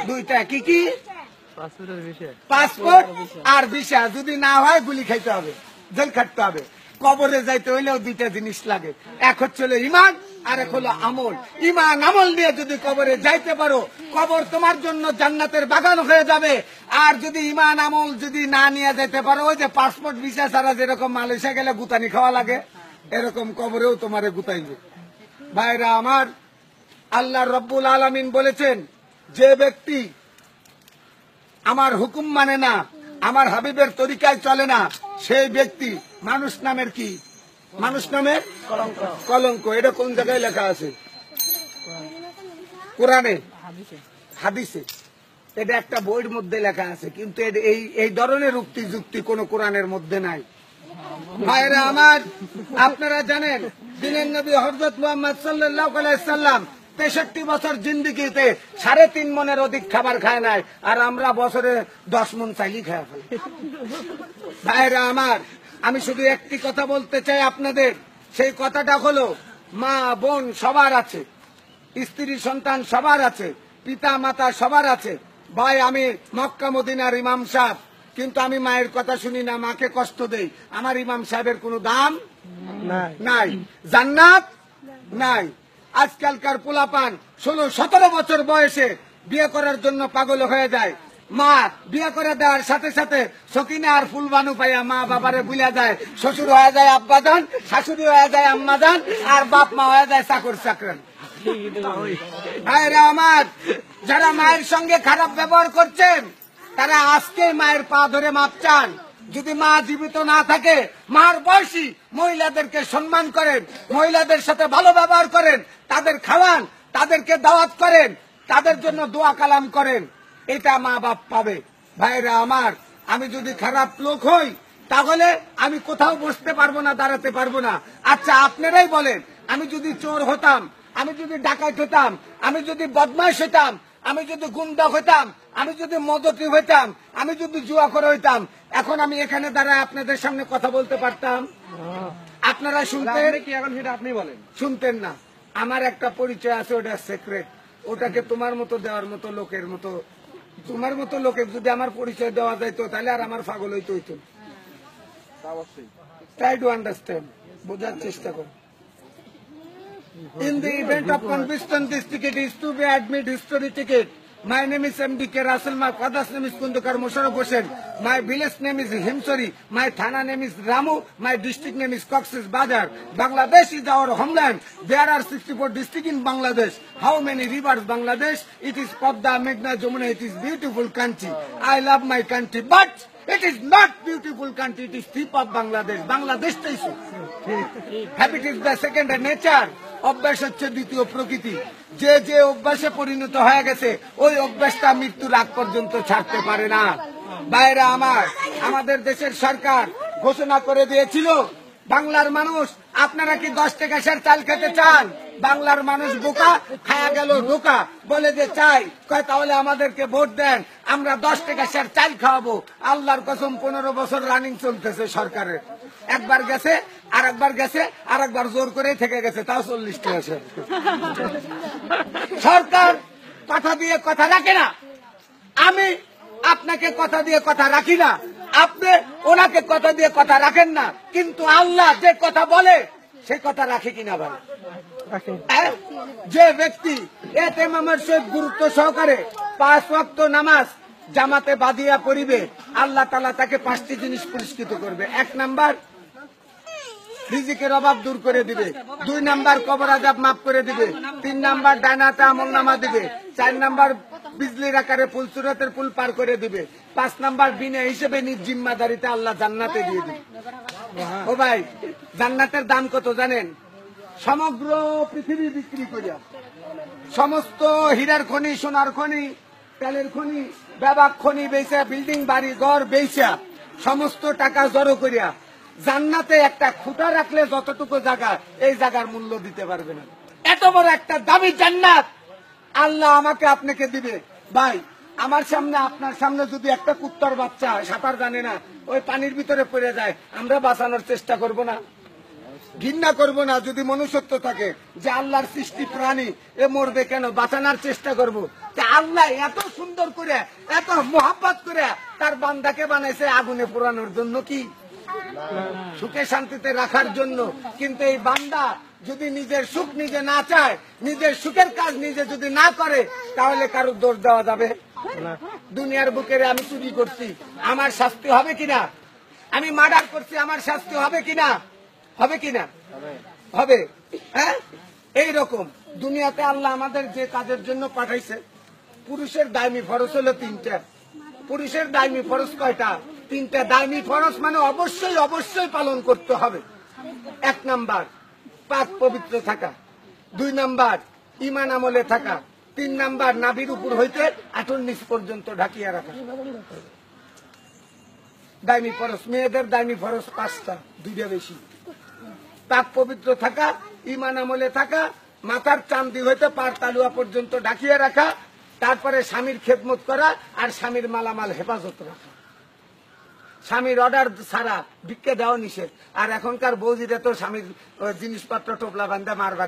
দুইটা কি কি? পাসপোর্ট আর ভিসা। যদি না হয় গুলি খাইতে হবে, জেল খাটতে হবে। কবরে যাইতে হইলেও দুইটা জিনিস লাগে, এক হচ্ছে ইমান আর এক হলো আমল। ইমান আমল নিয়ে যদি কবরে যাইতে পারো, কবর তোমার জন্য জান্নাতের বাগান হয়ে যাবে। আর যদি ইমান আমল যদি না নিয়ে যেতে পারো, ওই যে পাসপোর্ট ভিসা ছাড়া যেরকম মালয়েশিয়া গেলে গুতানি খাওয়া লাগে, এরকম কবরেও তোমারে গুতাইবে। ভাইরা আমার, আল্লাহ রব্বুল আলামিন বলেছেন, যে ব্যক্তি আমার হুকুম মানে না, আমার হাবিবের তরিকায় চলে না, সেই ব্যক্তি মানুষ নামের কি? মানুষ নামের কলঙ্ক। এটা কোন জায়গায় লেখা আছে? কোরআনে, হাদিসে। এটা একটা বইয়ের মধ্যে লেখা আছে, কিন্তু এই ধরনের উক্তি যুক্তি কোন কোরআনের মধ্যে নাই। ভাইরা আমার, আপনারা জানেন দিনের নবী হযরত মুহাম্মদ সাল্লাল্লাহু আলাইহি সাল্লাম ৬৩ বছর জিন্দেগিতে ৩.৫ মনের অধিক খাবার খায় নাই, আর আমরা বছরে ১০ মন চাইলেই খায় ফেলি। ভাইরা আমার, আমি শুধু একটি কথা বলতে চাই আপনাদের। সেই কথাটা হলো, মা বোন সবার আছে, স্ত্রী সন্তান সবার আছে, পিতা মাতা সবার আছে। ভাই, আমি মক্কা মদিনার ইমাম সাহেব, কিন্তু আমি মায়ের কথা শুনি না, মাকে কষ্ট দেই। আমার ইমাম সাহেবের কোনো দাম নাই, জান্নাত নাই। আজকালকার পোলাপান ১৬-১৭ বছর বয়সে বিয়ে করার জন্য পাগল হয়ে যায়। মা বিয়ে করে দেওয়ার সাথে সাথে সকিনা আর ফুলবানু পাইয়া মা বাবারে ভুলে যায়। শ্বশুর হয়ে যায় আব্বাজান, শাশুড়ি হয়ে যায় আম্মাজান, আর বাপ মা হয়ে যায় চাকর চাকরান। ভাইরা আমার, যারা মায়ের সঙ্গে খারাপ ব্যবহার করছেন, তারা আজকে মায়ের পা ধরে মাপ চান। যদি মা জীবিত না থাকে, মার বয়সী মহিলাদেরকে সম্মান করেন, মহিলাদের সাথে ভালো ব্যবহার করেন, তাদের খাওয়ান, তাদেরকে দাওয়াত করেন, তাদের জন্য দোয়া কালাম করেন, এটা মা বাপ পাবে। ভাইরা আমার, আমি যদি খারাপ লোক হই, তাহলে আমি কোথাও বসতে পারবো না, দাঁড়াতে পারবো না। আচ্ছা, আপনারাই বলেন, আমি যদি চোর হতাম, আমি যদি ডাকাত হতাম, আমি যদি বদমাইশ হইতাম, আমি যদি গুন্ডা হইতাম, আমি যদি মদতি হইতাম, আমি যদি জুয়াখোর হইতাম, এখন আমি এখানে দাঁড়ায় আপনাদের সামনে কথা বলতে পারতাম? আপনারা শুনতেন কি? এখন সেটা আপনি বলেন। শুনতেন না। আমার একটা পরিচয় আছে, ওটা সিক্রেট। ওটাকে তোমার মতো দেওয়ার মতো লোকের মতো, তোমার মতো লোকের যদি আমার পরিচয় দেওয়া যাইতো, তাহলে আর আমার পাগল হইতে হইতো। ট্রাই টু আন্ডারস্ট্যান্ড, বোঝার চেষ্টা করো। In the event of conviction, this ticket is to be admit history ticket. My name is M.D.K. Russell. My father's name is Kundukar Musharraf Hossain. My village name is Himsori. My thana name is Ramu. My district name is Cox's Bazar. Bangladesh is our homeland. There are 64 districts in Bangladesh. How many rivers Bangladesh? It is Padma, Meghna, Jamuna. It is beautiful country. I love my country, but it is not beautiful country. It is tip of Bangladesh. Bangladesh is habit is the second nature. অভ্যাস হচ্ছে দ্বিতীয় প্রকৃতি। যে যে অভ্যাসে পরিণত হয়ে গেছে, ওই অভ্যাসটা মৃত্যুর আগ পর্যন্ত ছাড়তে পারে না। ভাইরা আমার, আমাদের দেশের সরকার ঘোষণা করে দিয়েছিল, বাংলার মানুষ, আপনারা কি 10 টাকা সের চাল খেতে চান? বাংলার মানুষ বোকা, খায়া গেল ধোকা, বলে যে চাই। কয় তাহলে আমাদেরকে ভোট দেন, আমরা 10 টাকা সের চাল খাওয়াবো। আল্লাহর কসম, 15 বছর রানিং চলতেছে সরকারের। একবার গেছে, আর একবার গেছে, আর একবার জোর করে থেকে গেছে, তাও 40 টাকা সের। সরকার কথা দিয়ে কথা রাখে না। আমি আপনাকে কথা দিয়ে কথা রাখি না, আপনি ওনাকে কথা দিয়ে কথা রাখেন না, কিন্তু আল্লাহ যে কথা বলে সে কথা রাখে কিনা ভাই? যে ব্যক্তি এতেমামের সহিত গুরুত্ব সহকারে 5 ওয়াক্ত নামাজ জামাতে বাঁধিয়া পড়িবে, আল্লাহ তাআলা তাকে 5টি জিনিস পুরস্কৃত করবে। 1 নাম্বার, রিজিকের অভাব দূর করে দিবে। 2 নাম্বার, কবর আযাব মাফ করে দিবে। 3 নাম্বার, ডানাতে আমলনামা দিবে। 4 নাম্বার, বিজলির আকারে ফুল সুরাতের পুল পার করে দিবে। 5 নাম্বার, বিনা হিসেবে নিজ জিম্মাদারিতে আল্লাহ জান্নাতে দিয়ে দিবে। ও ভাই, জান্নাতের দাম কত জানেন? সমগ্র পৃথিবী বিক্রি করিয়া, সমস্ত হীরার খনি, সোনার খনি, তেলের খনি, ব্যাপক খনি বেচা, বিল্ডিং বাড়ি ঘর বেচা, সমস্ত টাকা জড়ো করিয়া জান্নাতে একটা খুঁটা রাখলে যতটুকু জায়গা, এই জায়গার মূল্য দিতে পারবে না। এত বড় একটা দামি জান্নাত আল্লাহ আমাকে আপনাকে দিবে। ভাই, আমার সামনে, আপনার সামনে যদি একটা কুত্তার বাচ্চা সাঁতার জানে না, ওই পানির ভিতরে পড়ে যায়, আমরা বাঁচানোর চেষ্টা করব না? ঘৃণা করব না? যদি মনুষ্যত্ব থাকে যে আল্লাহর সৃষ্টি প্রাণী, এ মরবে কেন, বাঁচানোর চেষ্টা করব। আল্লাহ এত সুন্দর করে, এত মোহাব্বত করে তার বান্দাকে বানাইছে আগুনে পোড়ানোর জন্য, কি সুখে শান্তিতে রাখার জন্য। কিন্তু এই বান্দা যদি নিজের সুখ নিজে না চায়, নিজের সুখের কাজ নিজে যদি না করে, তাহলে কারো দোষ দেওয়া যাবে না। দুনিয়ার বুকের আমি চুরি করছি, আমার শাস্তি হবে কিনা? আমি মার্ডার করছি, আমার শাস্তি হবে কিনা? হবে কিনা? হবে। হ্যাঁ, এইরকম দুনিয়াতে আল্লাহ আমাদের যে কাজের জন্য পাঠাইছে, পুরুষের দায়মি ফরজ হলো 3টা। পুরুষের দায়মি ফরজ কয়টা? 3টা। দায়মি ফরজ মানে অবশ্যই অবশ্যই পালন করতে হবে। 1 নাম্বার পাক পবিত্র থাকা, 2 নাম্বার ঈমান আমলে থাকা, 3 নাম্বার নাভির উপর হইতে আঁটুর নিচ পর্যন্ত ঢাকিয়া রাখা। দায়মি ফরজ। মেয়েদের দায়মি ফরজ 5টা, 2টা বেশি। পাক পবিত্র থাকা, ঈমান আমলে থাকা, মাথার চান্দি হইতে পার তালুয়া পর্যন্ত ঢাকিয়ে রাখা, তারপরে স্বামীর খেদমত করা, আর স্বামীর মালামাল হেফাজত রাখা। স্বামীর অর্ডার ছাড়া ভিক্ষে দেওয়া নিষেধ। আর এখনকার বৌদিরা তো স্বামীর জিনিসপত্র টোপলা বান্ধা মারবা।